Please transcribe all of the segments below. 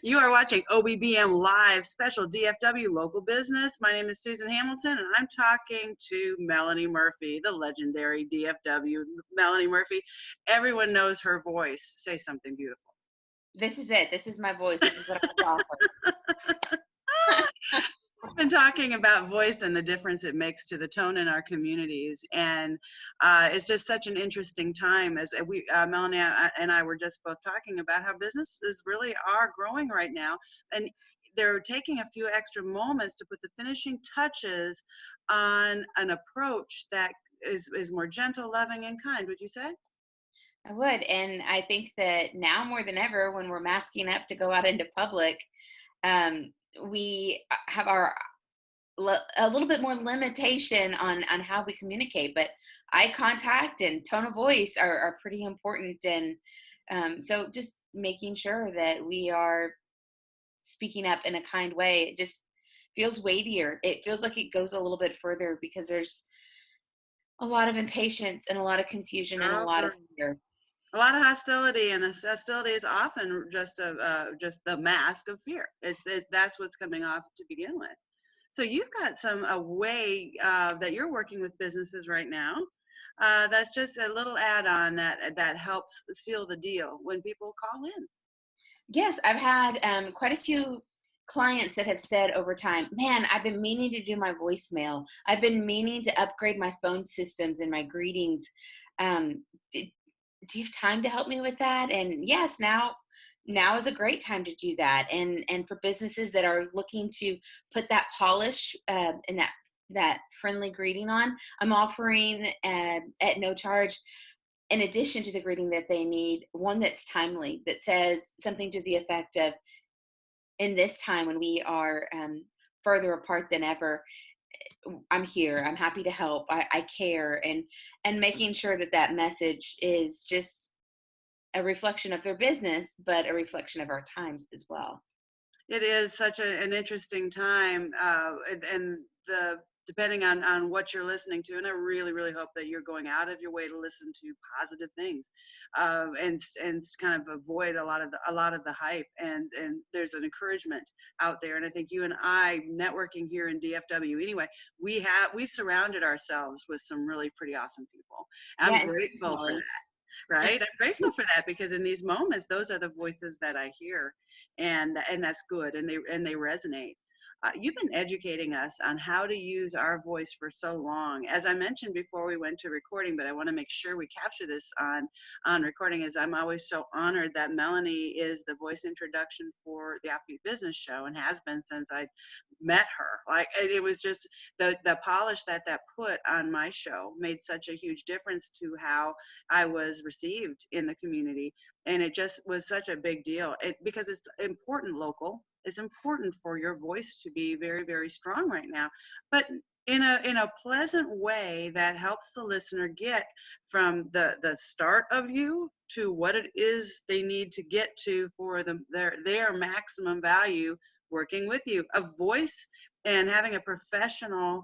You are watching OBBM Live Special DFW Local Business. My name is Susan Hamilton, and I'm talking to Melanie Murphy, the legendary DFW. Melanie Murphy, everyone knows her voice. Say something beautiful. This is it. This is my voice. This is what I have to offer. We've been talking about voice and the difference it makes to the tone in our communities, and it's just such an interesting time. As Melanie and I were just both talking about how businesses really are growing right now, and they're taking a few extra moments to put the finishing touches on an approach that is more gentle, loving, and kind. Would you say? I would. And I think that now more than ever, when we're masking up to go out into public, um, we have a little bit more limitation on how we communicate. But eye contact and tone of voice are pretty important. And so just making sure that we are speaking up in a kind way, it just feels weightier. It feels like it goes a little bit further because there's a lot of impatience and a lot of confusion and a lot of fear. A lot of hostility, and hostility is often just the mask of fear. That's what's coming off to begin with. So you've got a way that you're working with businesses right now. That's just a little add-on that helps seal the deal when people call in. Yes, I've had quite a few clients that have said over time, man, I've been meaning to do my voicemail. I've been meaning to upgrade my phone systems and my greetings. Um, d- do you have time to help me with that? And yes, now is a great time to do that. And for businesses that are looking to put that polish and that friendly greeting on, I'm offering at no charge, in addition to the greeting that they need, one that's timely, that says something to the effect of, in this time when we are further apart than ever, I'm here, I'm happy to help, I care. And making sure that that message is just a reflection of their business, but a reflection of our times as well. It is such an interesting time, and the depending on what you're listening to, and I really, really hope that you're going out of your way to listen to positive things, and kind of avoid a lot of the hype. And there's an encouragement out there, and I think you and I networking here in DFW anyway, we've surrounded ourselves with some really pretty awesome people. I'm Yeah, grateful for intentionally. that. Right? I'm grateful for that because in these moments, those are the voices that I hear, and that's good, and they resonate. You've been educating us on how to use our voice for so long. As I mentioned before we went to recording, but I want to make sure we capture this on recording, as I'm always so honored that Melanie is the voice introduction for the Offbeat Business Show and has been since I met her. Like it was just the polish that put on my show made such a huge difference to how I was received in the community. And it just was such a big deal because it's important local. It's important for your voice to be very, very strong right now, but in a pleasant way that helps the listener get from the start of you to what it is they need to get to for their maximum value working with you. A voice and having a professional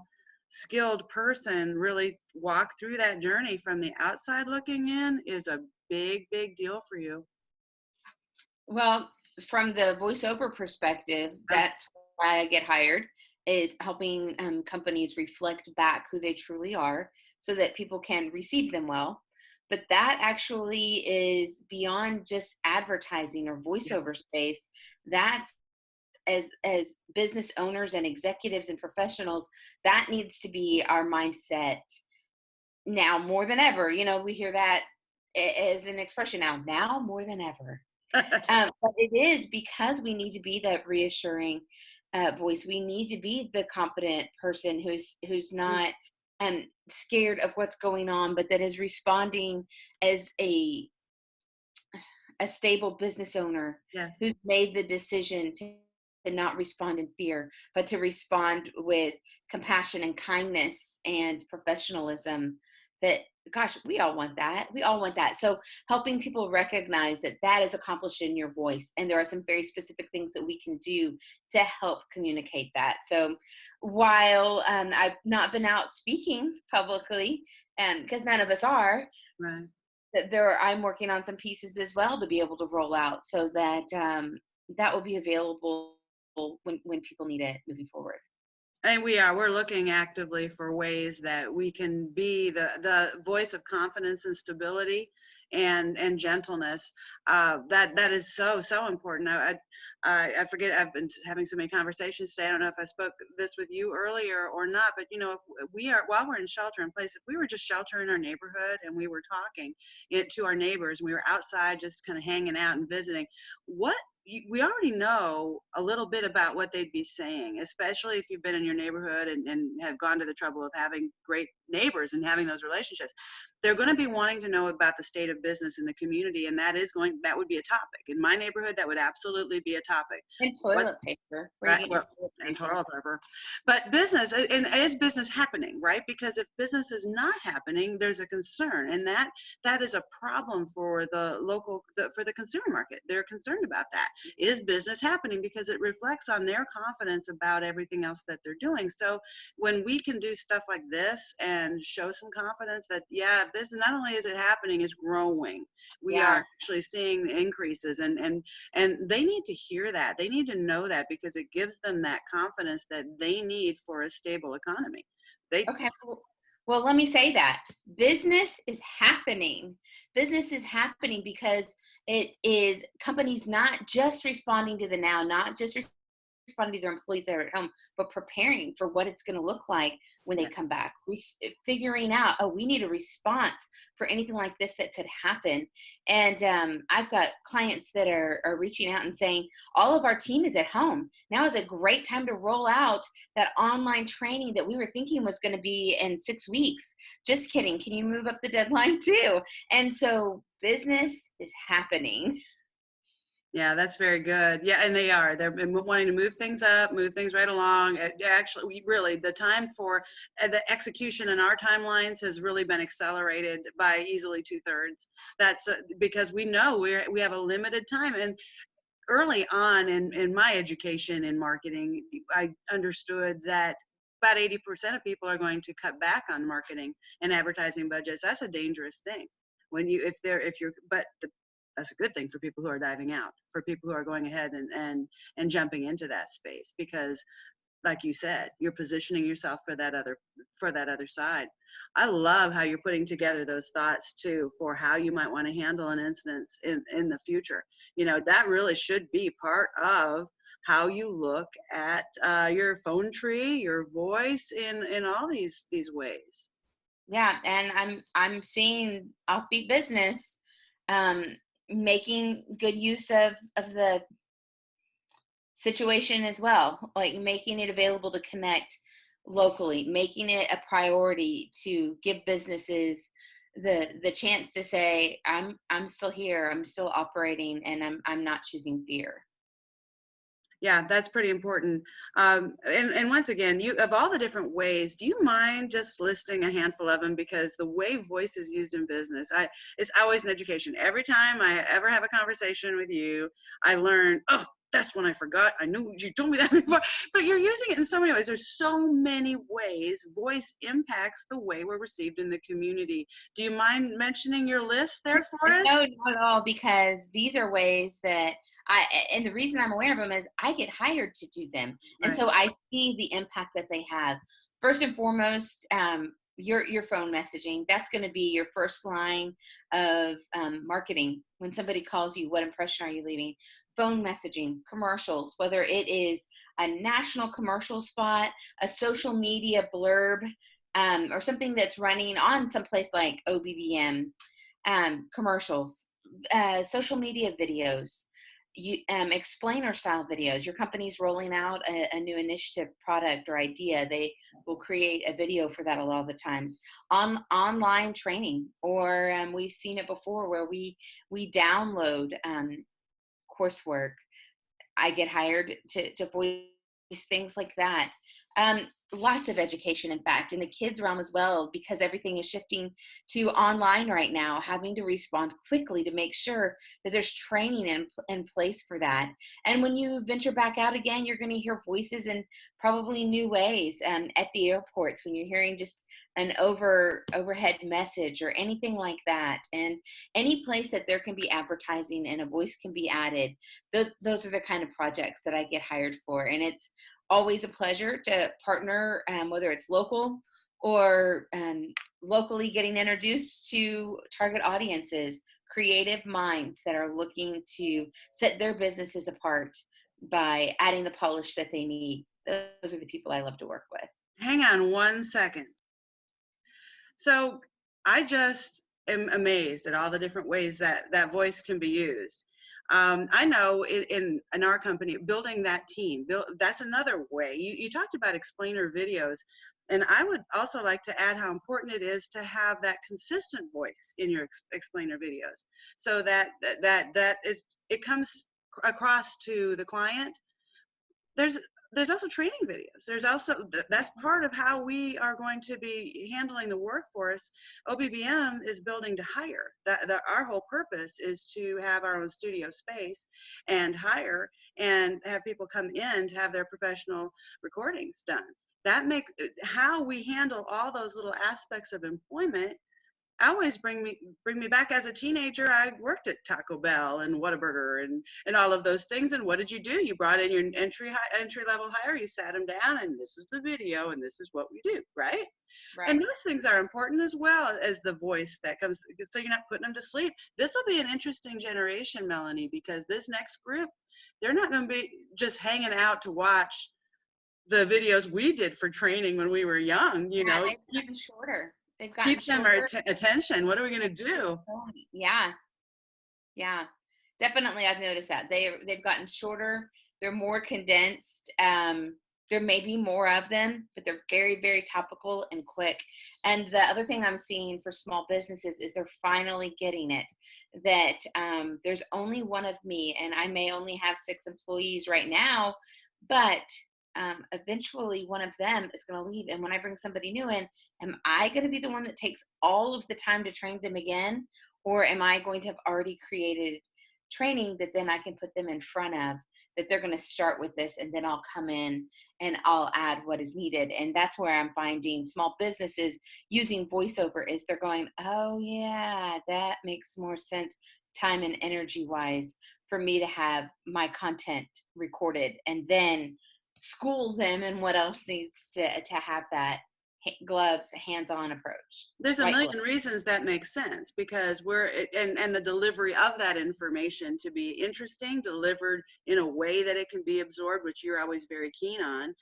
skilled person really walk through that journey from the outside looking in is a big deal for you. Well, from the voiceover perspective, that's why I get hired, is helping companies reflect back who they truly are so that people can receive them well. But that actually is beyond just advertising or voiceover space. That's, as business owners and executives and professionals, that needs to be our mindset now more than ever. We hear that as an expression now more than ever. But it is because we need to be that reassuring voice. We need to be the competent person who's not scared of what's going on, but that is responding as a stable business owner. Yes. Who's made the decision to not respond in fear, but to respond with compassion and kindness and professionalism. That, gosh, we all want that. We all want that. So helping people recognize that that is accomplished in your voice. And there are some very specific things that we can do to help communicate that. So while I've not been out speaking publicly, because none of us are, Right. that I'm working on some pieces as well to be able to roll out so that that will be available when people need it moving forward. And we're looking actively for ways that we can be the voice of confidence and stability and gentleness. That is so important. I forget, I've been having so many conversations today. I don't know if I spoke this with you earlier or not, but if we are, while we're in shelter in place, if we were just sheltering our neighborhood and we were talking it to our neighbors and we were outside just kind of hanging out and visiting, what we already know a little bit about what they'd be saying, especially if you've been in your neighborhood and have gone to the trouble of having great neighbors and having those relationships. They're going to be wanting to know about the state of business in the community, and that would be a topic. In my neighborhood, that would absolutely be a topic. And What toilet paper. Where you Right. get your Well, toilet and paper? toilet paper. But business, and is business happening, right? Because if business is not happening, there's a concern, and that is a problem for for the consumer market. They're concerned about that. Is business happening? Because it reflects on their confidence about everything else that they're doing. So when we can do stuff like this and show some confidence that, yeah, business, not only is it happening, it's growing. We Yeah. are actually seeing the increases, and they need to hear that. They need to know that, because it gives them that confidence that they need for a stable economy. They Okay. Well, let me say that business is happening. Business is happening because it is companies not just responding to the now, not just responding to their employees that are at home, but preparing for what it's going to look like when they Yeah. come back. Figuring out, oh, we need a response for anything like this that could happen. And I've got clients that are reaching out and saying, all of our team is at home. Now is a great time to roll out that online training that we were thinking was going to be in 6 weeks. Just kidding. Can you move up the deadline too? And so business is happening. Yeah, that's very good. Yeah, and they're wanting to move things up, move things right along. Actually, we really, the time for the execution in our timelines has really been accelerated by easily 2/3. That's because we know we have a limited time. And early on in my education in marketing, I understood that about 80% of people are going to cut back on marketing and advertising budgets. That's a dangerous thing. When you, if you're, but that's a good thing for people who are diving out, for people who are going ahead and jumping into that space, because like you said, you're positioning yourself for that other side. I love how you're putting together those thoughts too for how you might want to handle an incident in the future. That really should be part of how you look at your phone tree, your voice in all these ways. Yeah, and I'm seeing offbeat business um, making good use of the situation as well, like making it available to connect locally, making it a priority to give businesses the chance to say, I'm still here, I'm still operating, and I'm not choosing fear. Yeah, that's pretty important. And once again, you, of all the different ways, do you mind just listing a handful of them? Because the way voice is used in business, it's always an education. Every time I ever have a conversation with you, I learn, oh, that's when I forgot. I knew you told me that before. But you're using it in so many ways. There's so many ways voice impacts the way we're received in the community. Do you mind mentioning your list there for No, us? not at all, because these are ways that and the reason I'm aware of them is I get hired to do them. And Right. so I see the impact that they have. First and foremost, your phone messaging, that's going to be your first line of marketing. When somebody calls you, what impression are you leaving? Phone messaging, commercials, whether it is a national commercial spot, a social media blurb, or something that's running on someplace like OBBM, commercials, social media videos, explainer style videos. Your company's rolling out a new initiative, product, or idea. They will create a video for that a lot of the times. Online training, or we've seen it before where we download coursework. I get hired to voice things like that. Lots of education, in fact, in the kids realm as well, because everything is shifting to online right now, having to respond quickly to make sure that there's training in place for that. And when you venture back out again, you're going to hear voices in probably new ways, at the airports when you're hearing just an overhead message or anything like that. And any place that there can be advertising and a voice can be added, those are the kind of projects that I get hired for. And it's always a pleasure to partner, whether it's local or locally getting introduced to target audiences, creative minds that are looking to set their businesses apart by adding the polish that they need. Those are the people I love to work with. Hang on one second. So I just am amazed at all the different ways that that voice can be used. I know in our company, building that team, that's another way. You talked about explainer videos, and I would also like to add how important it is to have that consistent voice in your explainer videos, so that is it comes across to the client. There's there's also training videos. There's also that's part of how we are going to be handling the workforce. OBBM is building to hire. That our whole purpose is to have our own studio space and hire and have people come in to have their professional recordings done. That makes how we handle all those little aspects of employment always bring me back. As a teenager, I worked at Taco Bell and Whataburger and all of those things. And what did you do? You brought in your entry level hire, you sat them down, and this is the video and this is what we do, right? And Right. those things are important as well as the voice that comes, so you're not putting them to sleep. This will be an interesting generation, Melanie, because this next group, they're not going to be just hanging out to watch the videos we did for training when we were young. Yeah, they've gotten shorter. They've gotten Keep them our shorter. attention. What are we going to do? Yeah, yeah, definitely. I've noticed that they've gotten shorter. They're more condensed. There may be more of them, but they're very, very topical and quick. And the other thing I'm seeing for small businesses is they're finally getting it that there's only one of me, and I may only have 6 employees right now, but eventually one of them is going to leave. And when I bring somebody new in, am I going to be the one that takes all of the time to train them again? Or am I going to have already created training that then I can put them in front of, that they're going to start with this, and then I'll come in and I'll add what is needed. And that's where I'm finding small businesses using voiceover is they're going, oh yeah, that makes more sense time and energy wise for me to have my content recorded and then school them and what else needs to have that gloves hands-on approach. There's a Right million glove. reasons that makes sense, because and the delivery of that information to be interesting, delivered in a way that it can be absorbed, which you're always very keen on.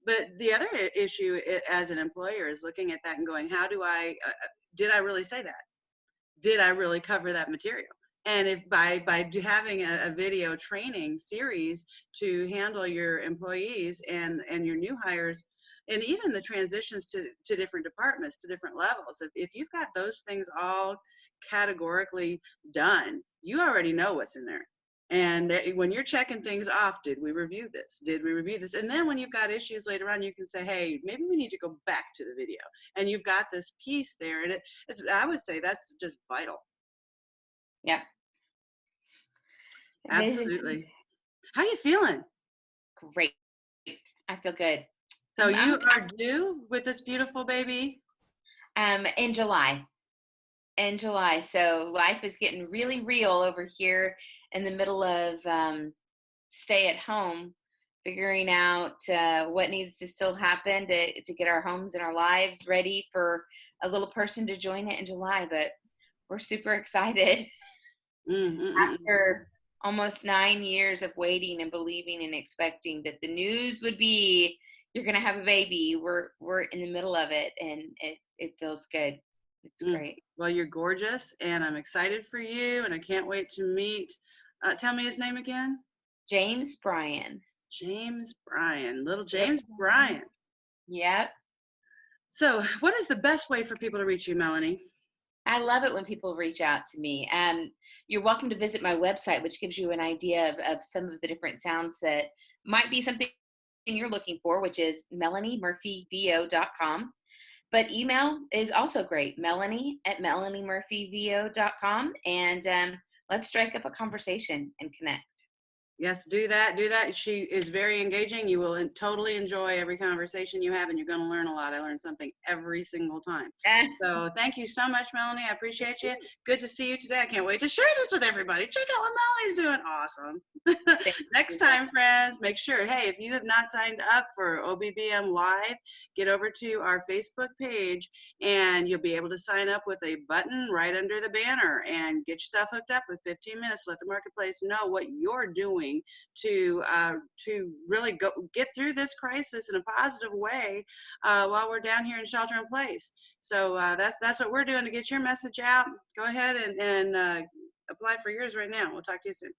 But the other issue as an employer is looking at that and going, how do did I really say that? Did I really cover that material? And if by having a video training series to handle your employees and your new hires, and even the transitions to different departments, to different levels, if you've got those things all categorically done, you already know what's in there. And when you're checking things off, did we review this? Did we review this? And then when you've got issues later on, you can say, hey, maybe we need to go back to the video. And you've got this piece there. And I would say that's just vital. Yeah. It is Absolutely. How you feeling? great. I feel good. So I'm you are due with this beautiful baby? in July. In July. So life is getting really real over here in the middle of stay at home, figuring out what needs to still happen to get our homes and our lives ready for a little person to join it in July. But we're super excited. Mm-mm-mm. After almost 9 years of waiting and believing and expecting that the news would be you're going to have a baby, we're in the middle of it, and it feels good. It's great. Well, you're gorgeous, and I'm excited for you, and I can't wait to meet. Tell me his name again. James Bryan. James Bryan, little Yep. James Bryan. Yep. So what is the best way for people to reach you, Melanie? I love it when people reach out to me. You're welcome to visit my website, which gives you an idea of some of the different sounds that might be something you're looking for, which is melaniemurphyvo.com. But email is also great, melanie@melaniemurphyvo.com. And let's strike up a conversation and connect. Yes, do that. Do that. She is very engaging. You will totally enjoy every conversation you have, and you're going to learn a lot. I learn something every single time. So thank you so much, Melanie. I appreciate you. Good to see you today. I can't wait to share this with everybody. Check out what Melanie's doing. Awesome. Next time, friends, make sure, hey, if you have not signed up for OBBM Live, get over to our Facebook page, and you'll be able to sign up with a button right under the banner and get yourself hooked up with 15 minutes. Let the marketplace know what you're doing to really get through this crisis in a positive way while we're down here in shelter in place. So that's what we're doing to get your message out. Go ahead and apply for yours right now. We'll talk to you soon.